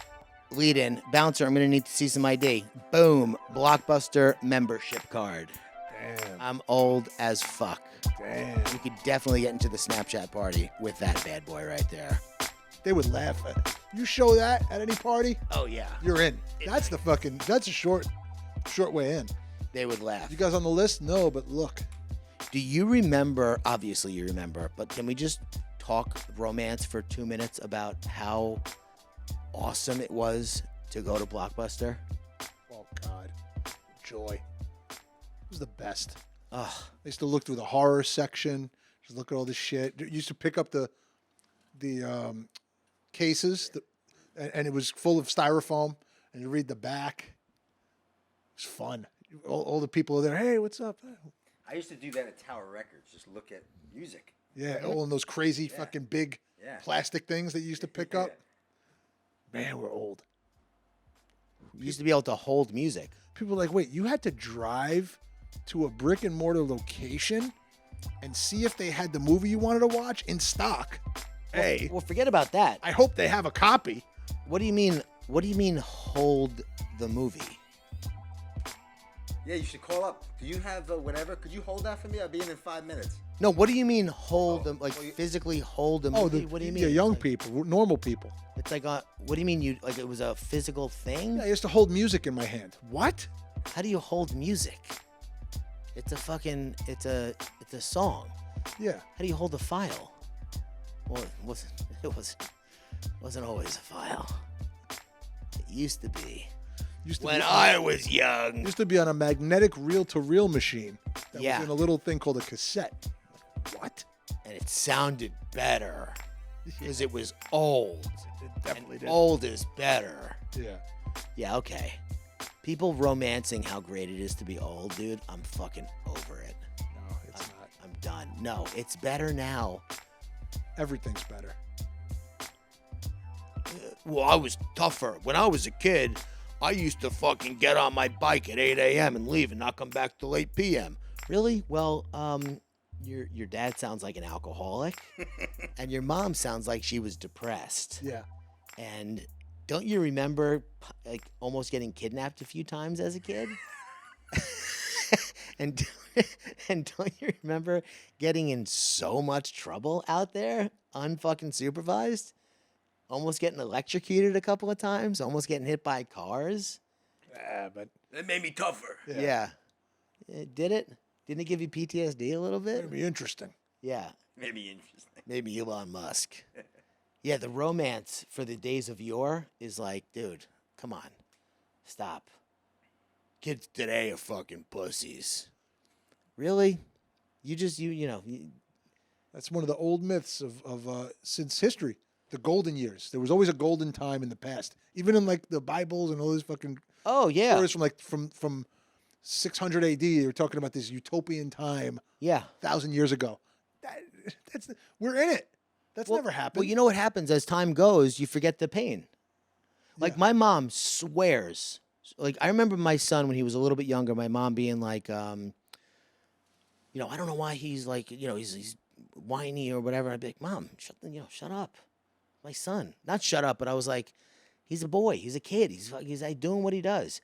lead in. Bouncer, I'm going to need to see some ID. Boom. Blockbuster membership card. Damn. I'm old as fuck. Damn. You could definitely get into the Snapchat party with that bad boy right there. They would laugh at it. You show that at any party, Oh, yeah. you're in. That's a short way in. They would laugh. You guys on the list? No, but look. Do you remember, obviously you remember, but can we just talk romance for 2 minutes about how awesome it was to go to Blockbuster? Oh, God. Joy. It was the best. Ugh. I used to look through the horror section, just look at all this shit. You used to pick up the cases, and it was full of styrofoam, and you read the back. It was fun. All the people are there. Hey, what's up? I used to do that at Tower Records. Just look at music. Yeah, all in those crazy fucking big Yeah. plastic things that you used to pick up. Man, we're old. You used to be able to hold music. People are like, wait, you had to drive to a brick and mortar location and see if they had the movie you wanted to watch in stock. Hey, Well, forget about that. I hope they have a copy. What do you mean? What do you mean hold the movie? Yeah, you should call up. Do you have whatever? Could you hold that for me? I'll be in 5 minutes. No, what do you mean hold them? Like well, you- physically hold a Oh, movie? What do you mean? Yeah, young Like, people, normal people. It's like what do you mean you like it was a physical thing? Yeah, I used to hold music in my hand. What? How do you hold music? It's a fucking it's a song. Yeah. How do you hold a file? Well, it wasn't always a file. It used to be. Used to When be, I was young. used to be on a magnetic reel-to-reel machine that Yeah. was in a little thing called a cassette. What? And it sounded better because it was old. It definitely And did. old is better. Yeah. Yeah, okay. People romancing how great it is to be old, dude. I'm fucking over it. No, it's not. I'm done. No, it's better now. Everything's better. Well, I was tougher. When I was a kid, I used to fucking get on my bike at 8 a.m. and leave and not come back till 8 p.m. Really? Well, your dad sounds like an alcoholic, and your mom sounds like she was depressed. Yeah. And don't you remember like almost getting kidnapped a few times as a kid? and and don't you remember getting in so much trouble out there, unfucking supervised? Almost getting electrocuted a couple of times, almost getting hit by cars. Yeah, but That made me tougher. Yeah. Did it? Didn't it give you PTSD a little bit? it'd be interesting. Yeah. Maybe interesting. Maybe Elon Musk. Yeah, the romance for the days of yore is like, dude, come on. Stop. Kids today are fucking pussies. Really? You know. That's one of the old myths of since history. The golden years. There was always a golden time in the past. Even in like the Bibles and all those fucking Oh, yeah. stories from 600 AD. They were talking about this utopian time Yeah. 1,000 years ago. We're in it. That's Well- never happened. Well, you know what happens as time goes, you forget the pain. Like Yeah. my mom swears. Like I remember my son when he was a little bit younger, my mom being like, I don't know why he's like, he's whiny or whatever. I'd be like, Mom, shut up. My son. Not shut up, but I was like, he's a boy, he's a kid, he's like doing what he does.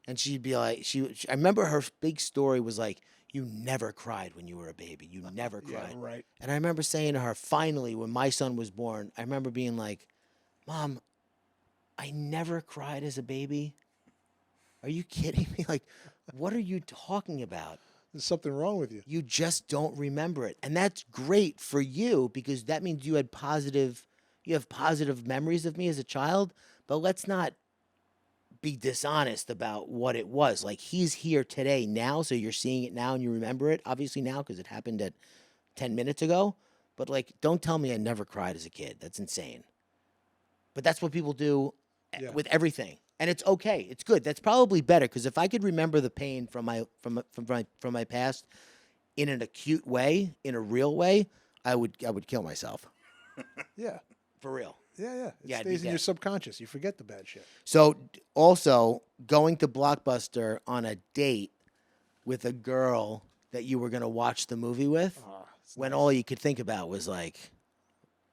And she'd be like, I remember her big story was like, you never cried when you were a baby. You never yeah, cried. right. And I remember saying to her, finally, when my son was born, I remember being like, Mom, I never cried as a baby. Are you kidding me? Like, what are you talking about? There's something wrong with you. You just don't remember it. And that's great for you because that means you have positive memories of me as a child. But let's not be dishonest about what it was. Like, he's here today now, so you're seeing it now and you remember it, obviously now because it happened at 10 minutes ago. But, like, don't tell me I never cried as a kid. That's insane. But that's what people do Yeah. with everything. And it's okay. It's good. That's probably better because if I could remember the pain from my past in an acute way, in a real way, I would kill myself. Yeah. For real. Yeah. It Yeah, I'd be stays in your dead. subconscious. You forget the bad shit. So also going to Blockbuster on a date with a girl that you were going to watch the movie with, It's when nice. all you could think about was like,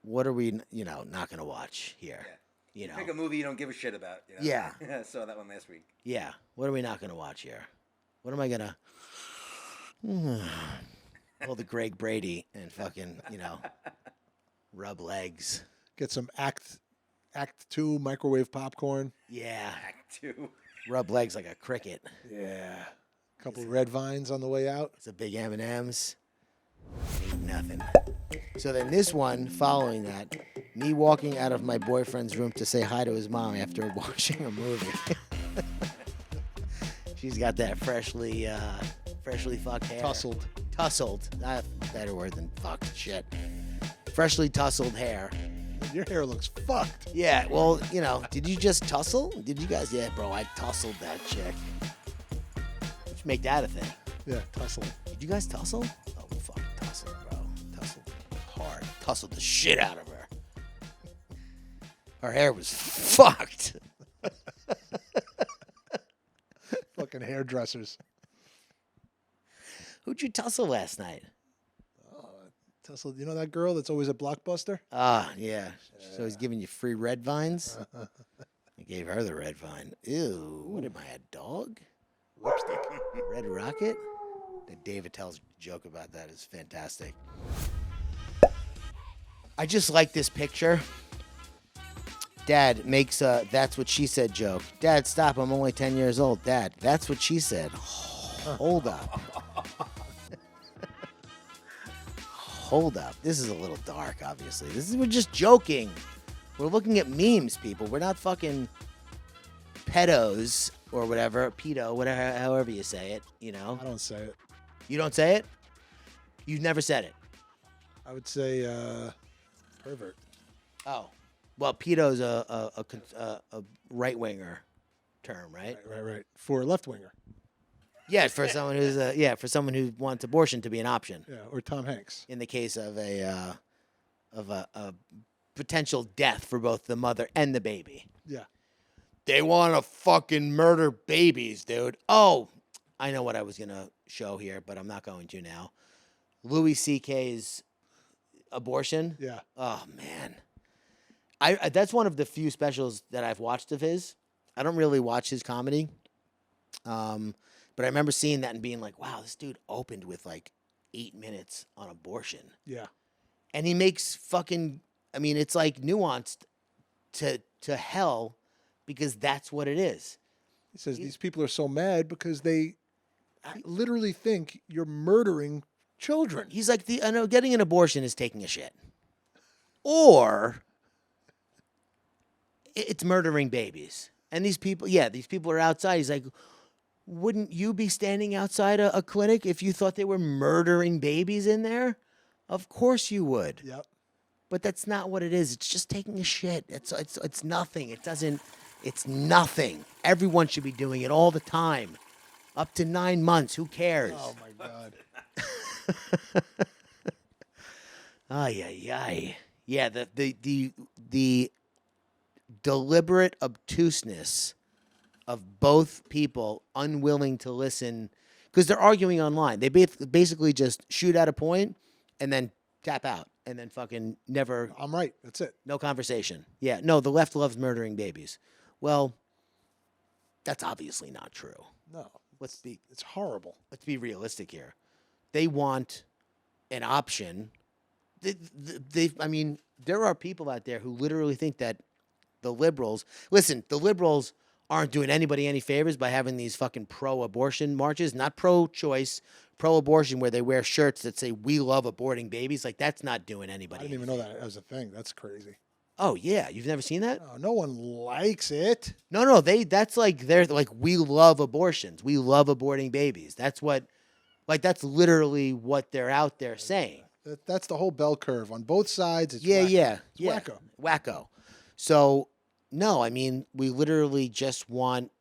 what are we, not going to watch here? Yeah. You know? Pick a movie you don't give a shit about. You know? Yeah. I saw that one last week. Yeah. What are we not going to watch here? What am I going to pull the Greg Brady and fucking, rub legs? Get some Act 2 microwave popcorn. Yeah. Act 2. Rub legs like a cricket. Yeah. A couple of red vines on the way out. It's a big M&Ms. Ain't nothing. So then this one, following that, me walking out of my boyfriend's room to say hi to his mom after watching a movie. She's got that freshly fucked hair. Tussled. Better word than fucked shit. Freshly tussled hair. Your hair looks fucked. Yeah, well, did you just tussle? Did you guys? Yeah, bro, I tussled that chick. Let's make that a thing. Yeah, tussle. Did you guys tussle? Oh, fuck, tussled, bro. Tussled hard. Tussled the shit out of her. Her hair was fucked. Fucking hairdressers. Who'd you tussle last night? Tussle. You know that girl that's always at Blockbuster? Ah, yeah. So he's giving you free red vines? I gave her the red vine. Ew. What am I, a dog? Lipstick. Red Rocket? That David tells joke about that is fantastic. I just like this picture. Dad makes a "that's what she said" joke. Dad, stop. I'm only 10 years old. Dad, that's what she said. Hold up. Hold up. This is a little dark, obviously. We're just joking. We're looking at memes, people. We're not fucking pedos or whatever. Pedo, whatever, however you say it, I don't say it. You don't say it? You've never said it. I would say pervert. Oh. Well, pedo's a right-winger term, right? Right. For a left winger. Yeah, for someone who wants abortion to be an option. Yeah, or Tom Hanks. In the case of a potential death for both the mother and the baby. Yeah. They want to fucking murder babies, dude. Oh, I know what I was going to show here, but I'm not going to now. Louis C.K.'s abortion. Yeah. Oh, man. I that's one of the few specials that I've watched of his. I don't really watch his comedy. But I remember seeing that and being like, wow, this dude opened with like 8 minutes on abortion. Yeah. And he makes fucking, it's like nuanced to hell because that's what it is. He says these people are so mad because they literally think you're murdering children. He's like, I know getting an abortion is taking a shit. Or it's murdering babies. And these people are outside. He's like, wouldn't you be standing outside a clinic if you thought they were murdering babies in there? Of course you would. Yep. But that's not what it is. It's just taking a shit. It's nothing. It's nothing. Everyone should be doing it all the time. Up to 9 months. Who cares? Oh my God. Ay, ay, ay. Yeah, the deliberate obtuseness of both people unwilling to listen because they're arguing online. They basically just shoot at a point and then tap out and then fucking never. I'm right. That's it. No conversation. Yeah, no, the left loves murdering babies. Well, that's obviously not true. No. It's horrible. Let's be realistic here. They want an option. There are people out there who literally think that the liberals aren't doing anybody any favors by having these fucking pro-abortion marches, not pro-choice, pro-abortion, where they wear shirts that say "We love aborting babies." Like, that's not doing anybody. I didn't even know that was a thing. That's crazy. Oh yeah, you've never seen that? Oh, no one likes it. No, that's like they're like, we love abortions. We love aborting babies. That's literally what they're out there saying. That's the whole bell curve on both sides. It's Wacko. It's Wacko. So no, we literally just want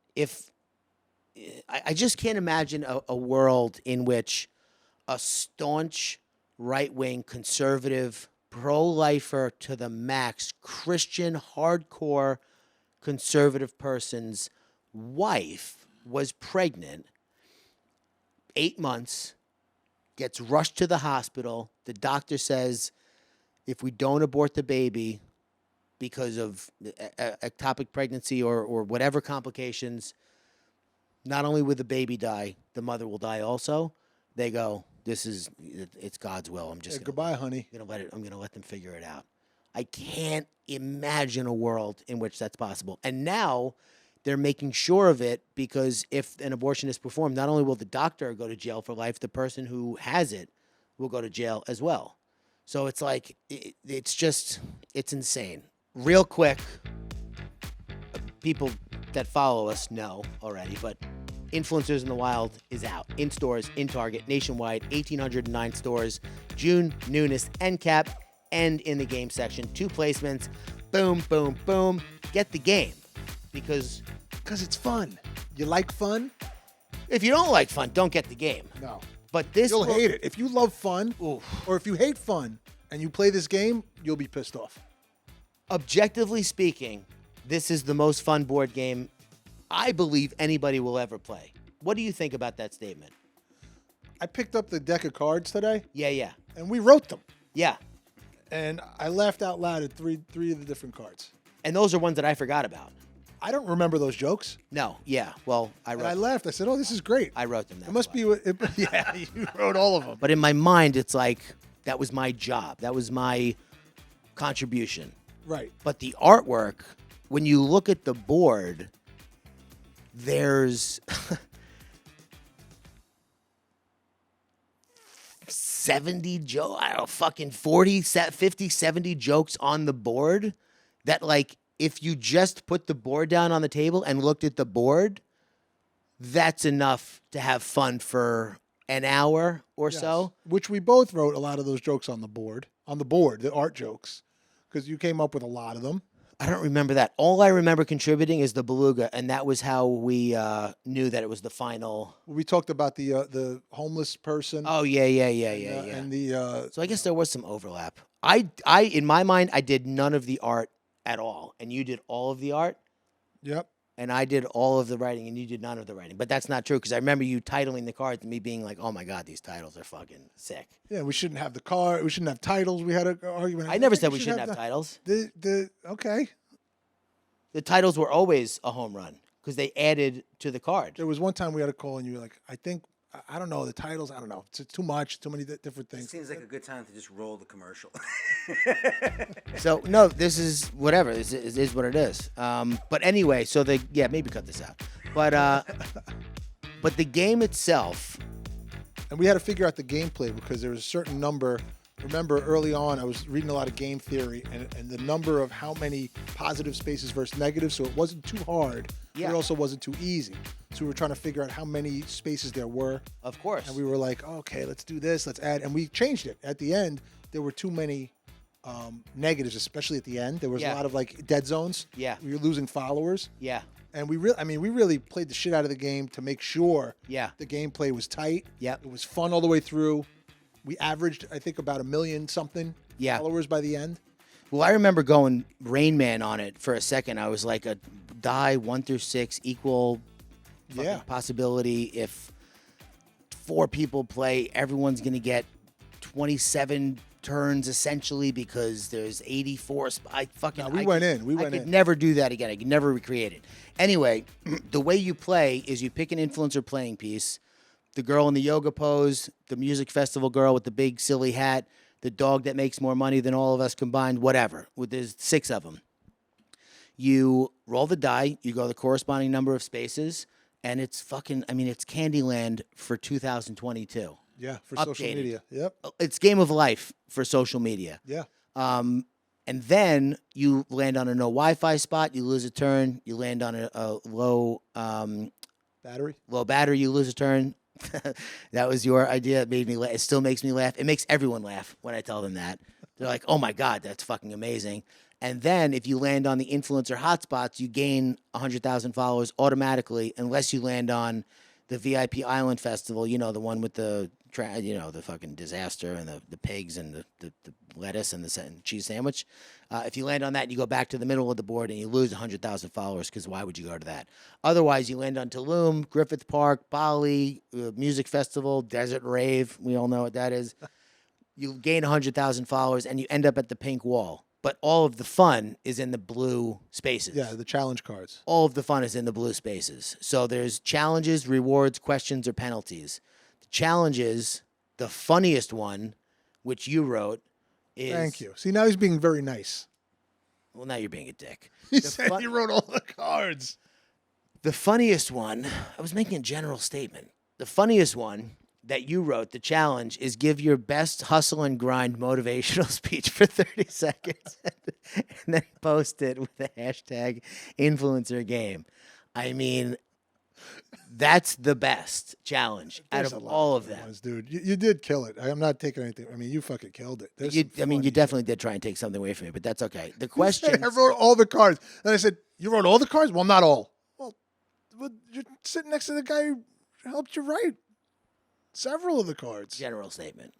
I just can't imagine a world in which a staunch right-wing conservative pro-lifer to the max, Christian, hardcore, conservative person's wife was pregnant, 8 months, gets rushed to the hospital. The doctor says, if we don't abort the baby because of ectopic pregnancy or whatever complications, not only will the baby die, the mother will die also. They go, it's God's will. I'm just goodbye, honey. I'm gonna let them figure it out. I can't imagine a world in which that's possible. And now they're making sure of it, because if an abortion is performed, not only will the doctor go to jail for life, the person who has it will go to jail as well. So it's like, it's insane. Real quick, people that follow us know already, but Influencers in the Wild is out. In stores, in Target, nationwide, 1,809 stores. June, newness, end cap, and in the game section. 2 placements. Boom, boom, boom. Get the game. Because it's fun. You like fun? if you don't like fun, don't get the game. No. But this You'll hate it. If you love fun, Oof. or if you hate fun and you play this game, you'll be pissed off. Objectively speaking, this is the most fun board game I believe anybody will ever play. What do you think about that statement? I picked up the deck of cards today, Yeah. and we wrote them. Yeah. And I laughed out loud at three of the different cards. And those are ones that I forgot about. I don't remember those jokes. No. Yeah. Well, I And wrote I laughed. I said, "Oh, this is great." I wrote them. It must be what. Yeah, you wrote all of them. But in my mind, it's like that was my job. That was my contribution. Right. But the artwork, when you look at the board, there's 70 jokes, I don't know, fucking 40, 50, 70 jokes on the board that, like, if you just put the board down on the table and looked at the board, that's enough to have fun for an hour or so. Which we both wrote a lot of those jokes on the board, the art jokes, because you came up with a lot of them. I don't remember that. All I remember contributing is the beluga, and that was how we knew that it was the final. We talked about the homeless person. Oh, yeah. And the So I guess there was some overlap. I in my mind, I did none of the art at all, and you did all of the art, yep. and I did all of the writing, and you did none of the writing. But that's not true, because I remember you titling the cards and me being like, "Oh my God, these titles are fucking sick." Yeah, we shouldn't have the card. We shouldn't have titles. We had an argument. I never said think we shouldn't have titles. Okay. The titles were always a home run because they added to the card. There was one time we had a call and you were like, I don't know, the titles, I don't know. It's too much, too many different It things. seems like a good time to just roll the commercial. So no, this is whatever. This is what it is. But anyway, so maybe cut this out. But the game itself. And we had to figure out the gameplay because there was a certain number. Remember, early on, I was reading a lot of game theory and the number of how many positive spaces versus negative, so it wasn't too hard, but Yeah. it also wasn't too easy. So we were trying to figure out how many spaces there were. Of course. And we were like, okay, let's do this, let's add. And we changed it. At the end, there were too many negatives, especially at the end. There was a lot of like dead zones. Yeah. We were losing followers. Yeah. And we really played the shit out of the game to make sure the gameplay was tight. Yep. It was fun all the way through. We averaged, I think, about 1 million something followers by the end. Well, I remember going Rain Man on it for a second. I was like, a die 1 through 6 equal possibility. If 4 people play, everyone's going to get 27 turns essentially because there's 84. We went in. I could never do that again. I could never recreate it. Anyway, the way you play is you pick an influencer playing piece. The girl in the yoga pose, the music festival girl with the big silly hat, the dog that makes more money than all of us combined, whatever. There's 6 of them. You roll the die, you go the corresponding number of spaces, and it's it's Candyland for 2022. Yeah, for Updated. social media. Yep. It's game of life for social media. Yeah. And then you land on a no Wi-Fi spot, you lose a turn. You land on a low battery, you lose a turn. That was your idea. It made me laugh. It still makes me laugh. It makes everyone laugh when I tell them that. They're like, "Oh my God, that's fucking amazing." And then if you land on the influencer hotspots, you gain 100,000 followers automatically, unless you land on the VIP Island Festival. You know, the one with the the fucking disaster and the pigs and the lettuce and the cheese sandwich. If you land on that, you go back to the middle of the board and you lose 100,000 followers because why would you go to that? Otherwise, you land on Tulum, Griffith Park, Bali, music festival, desert rave. We all know what that is. You gain 100,000 followers and you end up at the pink wall. But all of the fun is in the blue spaces. Yeah, the challenge cards. All of the fun is in the blue spaces. So there's challenges, rewards, questions, or penalties. The challenges, the funniest one, which you wrote, is... Thank you. See, now he's being very nice. Well, now you're being a dick. He said he wrote all the cards. The funniest one, I was making a general statement. The funniest one that you wrote, the challenge, is give your best hustle and grind motivational speech for 30 seconds and then post it with the hashtag influencer game. I mean, that's the best challenge out of all of them. Dude, you did kill it. I'm not taking anything. I mean, you fucking killed it. You definitely did try and take something away from me, but that's okay. The question... I wrote all the cards. And I said, you wrote all the cards? Well, not all. Well, you're sitting next to the guy who helped you write several of the cards. General statement.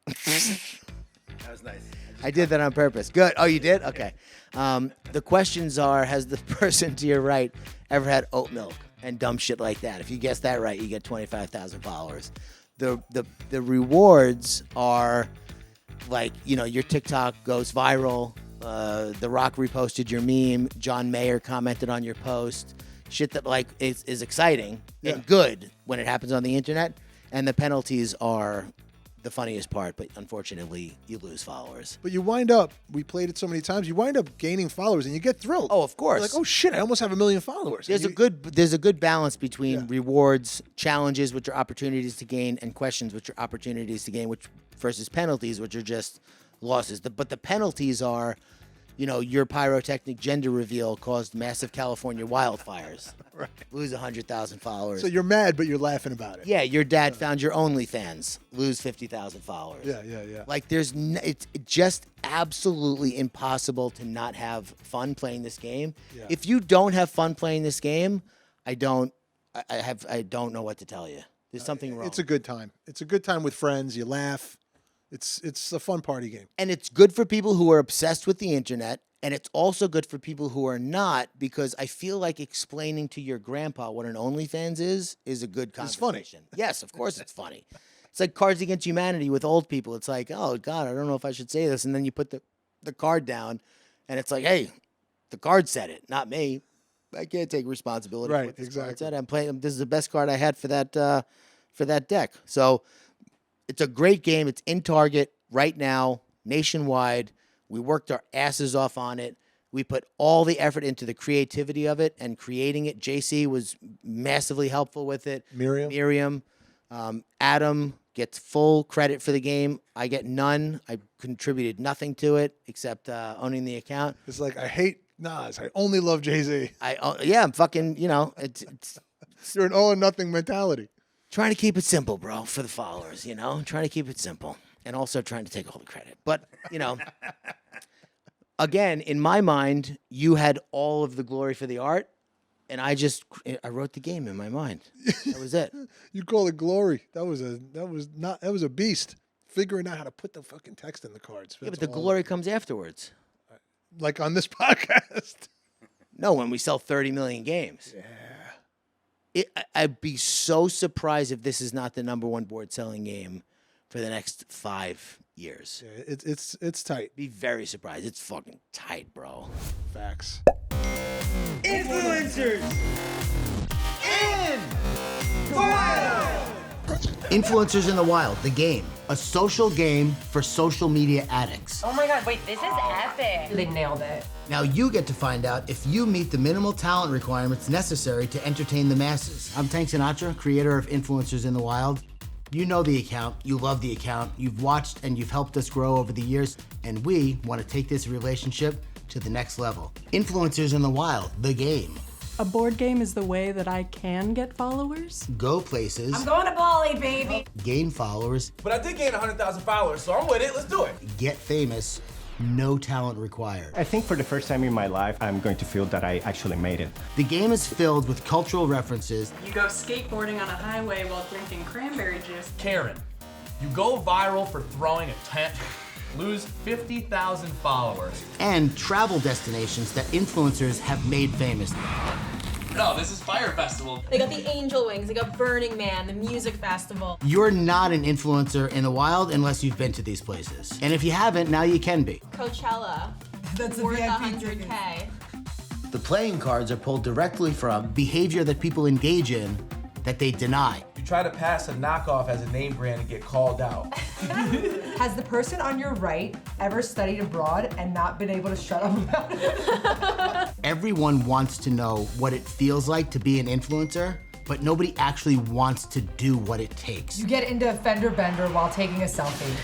That was nice. I did that on purpose. Good. Oh, you did? Okay. The questions are, has the person to your right ever had oat milk and dumb shit like that? If you guess that right, you get 25,000 followers. The rewards are like, your TikTok goes viral. The Rock reposted your meme. John Mayer commented on your post. Shit that is exciting and good when it happens on the internet. And the penalties are the funniest part, but unfortunately, you lose followers. But you wind up, we played it so many times, you wind up gaining followers and you get thrilled. Oh, of course. You're like, oh shit, I almost have 1 million followers. There's a good balance between rewards, challenges, which are opportunities to gain, and questions, which are opportunities to gain, which versus penalties, which are just losses. But the penalties are, your pyrotechnic gender reveal caused massive California wildfires. Right. Lose 100,000 followers. So you're mad, but you're laughing about it. Yeah, your dad found your OnlyFans. Lose 50,000 followers. Yeah. Like, it's just absolutely impossible to not have fun playing this game. Yeah. If you don't have fun playing this game, I don't know what to tell you. There's something wrong. It's a good time. It's a good time with friends. You laugh. It's a fun party game. And it's good for people who are obsessed with the internet, and it's also good for people who are not, because I feel like explaining to your grandpa what an OnlyFans is a good conversation. It's funny. Yes, of course it's funny. It's like Cards Against Humanity with old people. It's like, oh, God, I don't know if I should say this. And then you put the card down, and it's like, hey, the card said it, not me. I can't take responsibility for what this card said. I'm playing. This is the best card I had for that deck. So it's a great game. It's in Target right now, nationwide. We worked our asses off on it. We put all the effort into the creativity of it and creating it. JC was massively helpful with it. Miriam. Adam gets full credit for the game. I get none. I contributed nothing to it except owning the account. It's like, I hate Nas. I only love Jay-Z. I'm fucking, it's You're an all or nothing mentality. Trying to keep it simple, bro, for the followers, Trying to keep it simple. And also trying to take all the credit. But, again, in my mind, you had all of the glory for the art, and I wrote the game in my mind. That was it. You call it glory. That was a beast. Figuring out how to put the fucking text in the cards. Yeah, but the glory comes afterwards. Like on this podcast. No, when we sell 30 million games. Yeah. I'd be so surprised if this is not the number one board selling game for the next 5 years. Yeah, it's tight. Be very surprised. It's fucking tight, bro. Facts. Influencers in the wild. Influencers in the Wild, the game. A social game for social media addicts. Oh my God, wait, this is epic. They nailed it. Now you get to find out if you meet the minimal talent requirements necessary to entertain the masses. I'm Tank Sinatra, creator of Influencers in the Wild. You know the account, you love the account, you've watched and you've helped us grow over the years, and we want to take this relationship to the next level. Influencers in the Wild, the game. A board game is the way that I can get followers? Go places. I'm going to Bali, baby. Gain followers. But I did gain 100,000 followers, so I'm with it. Let's do it. Get famous. no talent required. I think for the first time in my life, I'm going to feel that I actually made it. The game is filled with cultural references. You go skateboarding on a highway while drinking cranberry juice. Karen, you go viral for throwing a tent, lose 50,000 followers. And travel destinations that influencers have made famous. No, this is Fire Festival. They got the Angel Wings, they got Burning Man, the music festival. You're not an influencer in the wild unless you've been to these places. And if you haven't, now you can be. Coachella. That's a Worth VIP ticket. $100K. The playing cards are pulled directly from behavior that people engage in that they deny. You try to pass a knockoff as a name brand and get called out. Has the person on your right ever studied abroad and not been able to shut up about it? Everyone wants to know what it feels like to be an influencer, but nobody actually wants to do what it takes. You get into a fender bender while taking a selfie.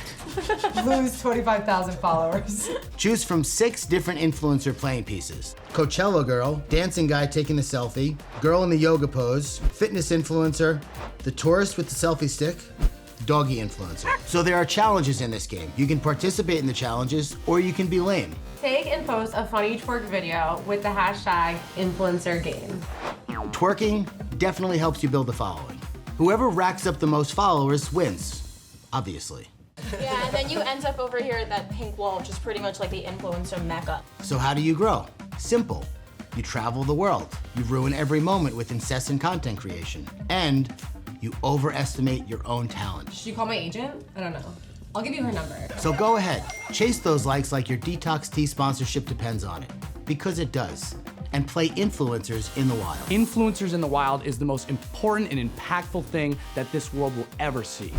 Lose 25,000 followers. Choose from 6 different influencer playing pieces. Coachella girl, dancing guy taking a selfie, girl in the yoga pose, fitness influencer, the tourist with the selfie stick, doggy influencer. So there are challenges in this game. You can participate in the challenges, or you can be lame. Take and post a funny twerk video with the hashtag #InfluencerGame. Twerking definitely helps you build a following. Whoever racks up the most followers wins, obviously. Yeah, and then you end up over here at that pink wall, which is pretty much like the influencer mecca. So how do you grow? Simple. You travel the world. You ruin every moment with incessant content creation. And you overestimate your own talent. Should you call my agent? I don't know. I'll give you her number. So go ahead, chase those likes like your Detox Tea sponsorship depends on it. Because it does. And play influencers in the wild. Influencers in the wild is the most important and impactful thing that this world will ever see.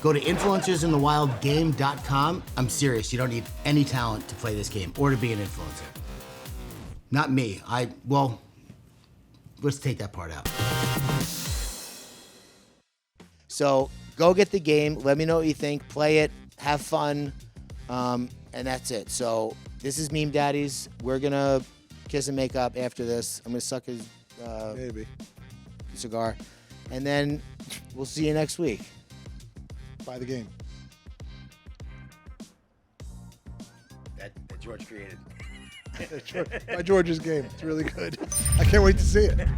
Go to influencersintthewildgame.com. I'm serious, you don't need any talent to play this game or to be an influencer. Not me, well, let's take that part out. So go get the game, let me know what you think, play it, have fun, and that's it. So this is Meme Daddies. We're gonna kiss and make up after this. I'm gonna suck his Maybe. cigar, and then we'll see you next week. Buy the game. That George created. By George's game. It's really good. I can't wait to see it.